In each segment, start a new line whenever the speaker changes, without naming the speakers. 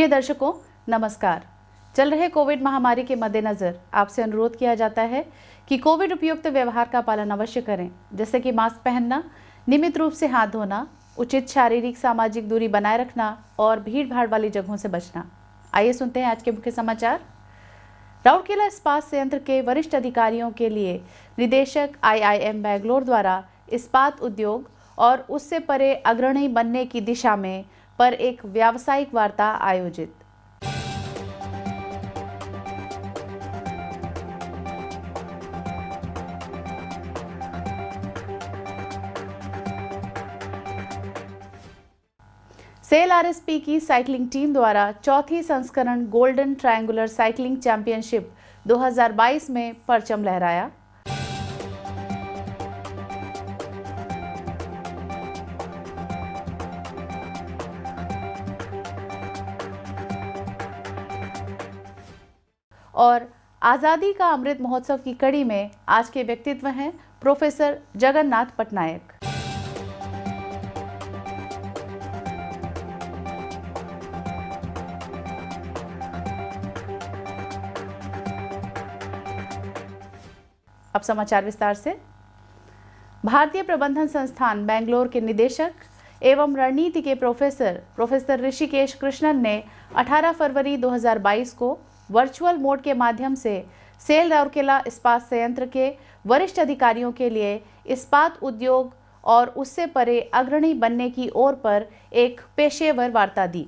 प्रिय दर्शकों, नमस्कार। चल रहे कोविड महामारी के मद्देनजर आपसे अनुरोध किया जाता है कि कोविड उपयुक्त व्यवहार का पालन अवश्य करें, जैसे कि मास्क पहनना, नियमित रूप से हाथ धोना, उचित शारीरिक सामाजिक दूरी बनाए रखना और भीड़ भाड़ वाली जगहों से बचना। आइए सुनते हैं आज के मुख्य समाचार। राउरकेला इस्पात संयंत्र के वरिष्ठ अधिकारियों के लिए निदेशक IIM बैंगलोर द्वारा इस्पात उद्योग और उससे परे अग्रणी बनने की दिशा में पर एक व्यावसायिक वार्ता आयोजित। सेल RSP की साइकिलिंग टीम द्वारा चौथी संस्करण गोल्डन ट्रायंगुलर साइकिलिंग चैंपियनशिप 2022 में परचम लहराया। और आज़ादी का अमृत महोत्सव की कड़ी में आज के व्यक्तित्व हैं प्रोफेसर जगन्नाथ पटनायक। अब समाचार विस्तार से। भारतीय प्रबंधन संस्थान बेंगलोर के निदेशक एवं रणनीति के प्रोफेसर ऋषिकेश कृष्णन ने 18 फरवरी 2022 को वर्चुअल मोड के माध्यम से सेल राउरकेला इस्पात संयंत्र के वरिष्ठ अधिकारियों के लिए इस्पात उद्योग और उससे परे अग्रणी बनने की ओर पर एक पेशेवर वार्ता दी।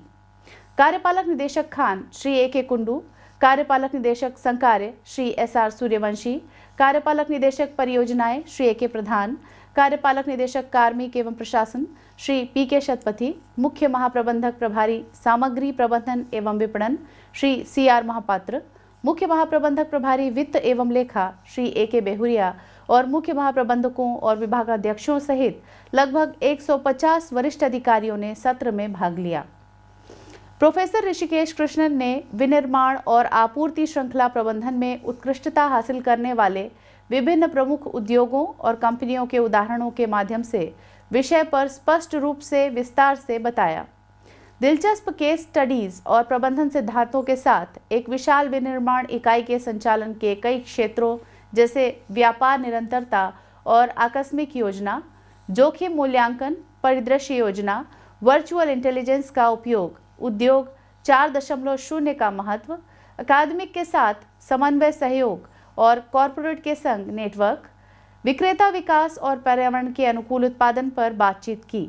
कार्यपालक निदेशक खान श्री AK कुंडू, कार्यपालक निदेशक संकार्य श्री SR सूर्यवंशी, कार्यपालक निदेशक परियोजनाएं श्री AK प्रधान, कार्यपालक निदेशक कार्मिक एवं प्रशासन श्री PK शतपथी, मुख्य महाप्रबंधक प्रभारी सामग्री प्रबंधन एवं विपणन श्री CR महापात्र, मुख्य महाप्रबंधक प्रभारी वित्त एवं लेखा श्री AK बेहुरिया और मुख्य महाप्रबंधकों और विभागाध्यक्षों सहित लगभग 150 वरिष्ठ अधिकारियों ने सत्र में भाग लिया। प्रोफेसर ऋषिकेश कृष्णन ने विनिर्माण और आपूर्ति श्रृंखला प्रबंधन में उत्कृष्टता हासिल करने वाले विभिन्न प्रमुख उद्योगों और कंपनियों के उदाहरणों के माध्यम से विषय पर स्पष्ट रूप से विस्तार से बताया। दिलचस्प केस स्टडीज और प्रबंधन सिद्धांतों के साथ एक विशाल विनिर्माण इकाई के संचालन के कई क्षेत्रों जैसे व्यापार निरंतरता और आकस्मिक योजना, जोखिम मूल्यांकन, परिदृश्य योजना, वर्चुअल इंटेलिजेंस का उपयोग, उद्योग 4.0 का महत्व, अकादमिक के साथ समन्वय सहयोग और कॉरपोरेट के संग नेटवर्क, विक्रेता विकास और पर्यावरण के अनुकूल उत्पादन पर बातचीत की।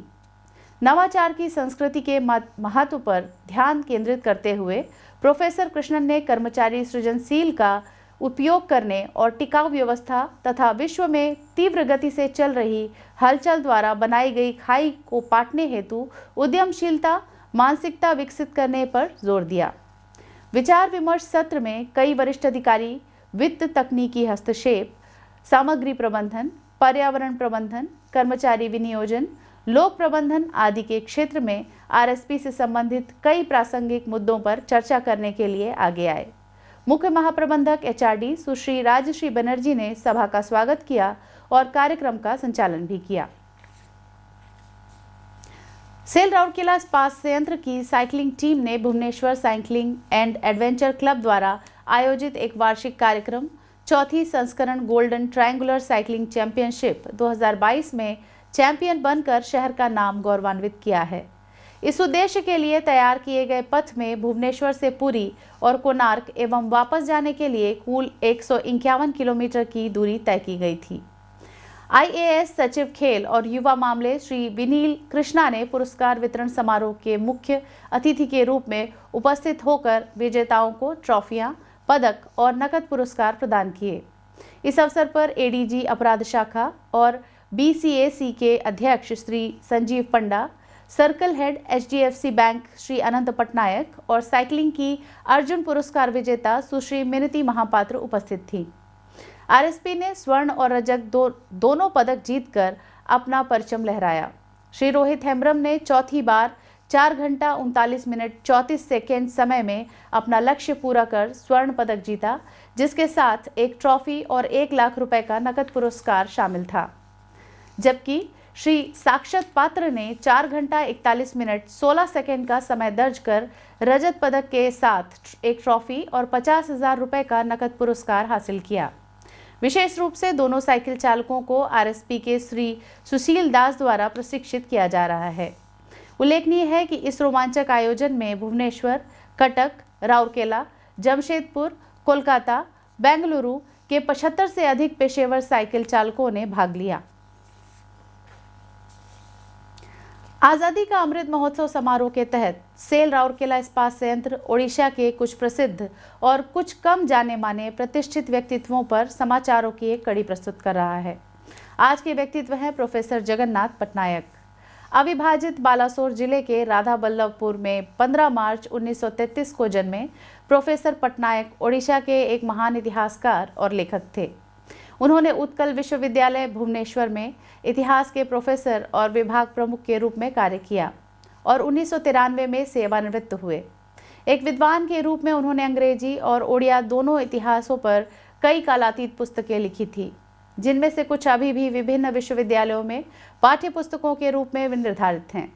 नवाचार की संस्कृति के महत्व पर ध्यान केंद्रित करते हुए प्रोफेसर कृष्णन ने कर्मचारी सृजनशील का उपयोग करने और टिकाऊ व्यवस्था तथा विश्व में तीव्र गति से चल रही हलचल द्वारा बनाई गई खाई को पाटने हेतु उद्यमशीलता मानसिकता विकसित करने पर जोर दिया। विचार विमर्श सत्र में कई वरिष्ठ अधिकारी वित्त तकनीकी हस्तक्षेप, सामग्री प्रबंधन, पर्यावरण प्रबंधन, कर्मचारी विनियोजन, लोक प्रबंधन आदि के क्षेत्र में RSP से संबंधित कई प्रासंगिक मुद्दों पर चर्चा करने के लिए आगे आए। मुख्य महाप्रबंधक HRD सुश्री राजश्री बनर्जी ने सभा का स्वागत किया और कार्यक्रम का संचालन भी किया। सेल राउरकेला इस्पात संयंत्र की साइकिलिंग टीम ने Bhubaneswar cycling and adventure club द्वारा आयोजित एक वार्षिक कार्यक्रम चौथी संस्करण गोल्डन ट्रायंगुलर साइकिलिंग चैंपियनशिप 2022 में चैंपियन बनकर शहर का नाम गौरवान्वित किया है। इस उद्देश्य के लिए तैयार किए गए पथ में भुवनेश्वर से पुरी और कोणार्क एवं वापस जाने के लिए कुल 151 किलोमीटर की दूरी तय की गई थी। IAS सचिव खेल और युवा मामले श्री विनील कृष्णा ने पुरस्कार वितरण समारोह के मुख्य अतिथि के रूप में उपस्थित होकर विजेताओं को ट्रॉफियां, पदक और नकद पुरस्कार प्रदान किए। इस अवसर पर ADG अपराध शाखा और BCAC के अध्यक्ष Shri Sanjeev Panda, circle head HDFC bank Shri Anant Patnaik और साइकिलिंग की अर्जुन पुरस्कार विजेता सुश्री मिनती महापात्र उपस्थित थी। RSP ने स्वर्ण और रजक दोनों पदक जीतकर अपना परचम लहराया। श्री रोहित हेम्ब्रम ने चौथी बार 4 घंटा 39 मिनट 34 सेकेंड समय में अपना लक्ष्य पूरा कर स्वर्ण पदक जीता, जिसके साथ एक ट्रॉफी और 1 लाख रुपए का नकद पुरस्कार शामिल था। जबकि श्री साक्षत पात्र ने 4 घंटा 41 मिनट 16 सेकंड का समय दर्ज कर रजत पदक के साथ एक ट्रॉफी और 50,000 रुपए का नकद पुरस्कार हासिल किया। विशेष रूप से दोनों साइकिल चालकों को आरएसपी के श्री सुशील दास द्वारा प्रशिक्षित किया जा रहा है। उल्लेखनीय है कि इस रोमांचक आयोजन में भुवनेश्वर, कटक, राउरकेला, जमशेदपुर, कोलकाता, बेंगलुरु के 75 से अधिक पेशेवर साइकिल चालकों ने भाग लिया। आज़ादी का अमृत महोत्सव समारोह के तहत सेल राउरकेला इस्पात संयंत्र ओडिशा के कुछ प्रसिद्ध और कुछ कम जाने माने प्रतिष्ठित व्यक्तित्वों पर समाचारों की एक कड़ी प्रस्तुत कर रहा है। आज के व्यक्तित्व हैं प्रोफेसर जगन्नाथ पटनायक। अविभाजित बालासोर जिले के राधा बल्लभपुर में 15 मार्च 1933 को जन्मे प्रोफेसर पटनायक ओडिशा के एक महान इतिहासकार और लेखक थे। उन्होंने उत्कल विश्वविद्यालय भुवनेश्वर में इतिहास के प्रोफेसर और विभाग प्रमुख के रूप में कार्य किया और 1993 में सेवानिवृत्त हुए। एक विद्वान के रूप में उन्होंने अंग्रेजी और ओडिया दोनों इतिहासों पर कई कालातीत पुस्तकें लिखी थी, जिनमें से कुछ अभी भी विभिन्न विश्वविद्यालयों में पाठ्य पुस्तकों के रूप में निर्धारित हैं।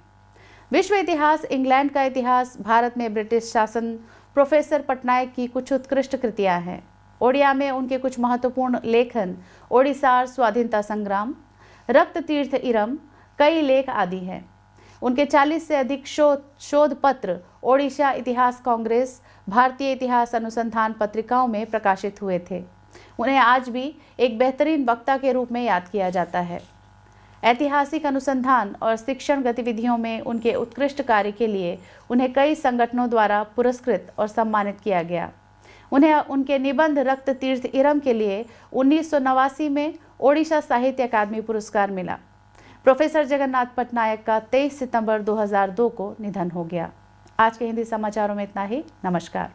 विश्व इतिहास, इंग्लैंड का इतिहास, भारत में ब्रिटिश शासन प्रोफेसर पटनायक की कुछ उत्कृष्ट कृतियां हैं। ओडिया में उनके कुछ महत्वपूर्ण लेखन ओडिसार स्वाधीनता संग्राम, रक्त तीर्थ इरम, कई लेख आदि हैं। उनके 40 से अधिक शोध पत्र ओडिशा इतिहास कांग्रेस, भारतीय इतिहास अनुसंधान पत्रिकाओं में प्रकाशित हुए थे। उन्हें आज भी एक बेहतरीन वक्ता के रूप में याद किया जाता है। ऐतिहासिक अनुसंधान और शिक्षण गतिविधियों में उनके उत्कृष्ट कार्य के लिए उन्हें कई संगठनों द्वारा पुरस्कृत और सम्मानित किया गया। उन्हें उनके निबंध रक्त तीर्थ इरम के लिए 1989 में ओडिशा साहित्य अकादमी पुरस्कार मिला। प्रोफेसर जगन्नाथ पटनायक का 23 सितंबर 2002 को निधन हो गया। आज के हिंदी समाचारों में इतना ही। नमस्कार।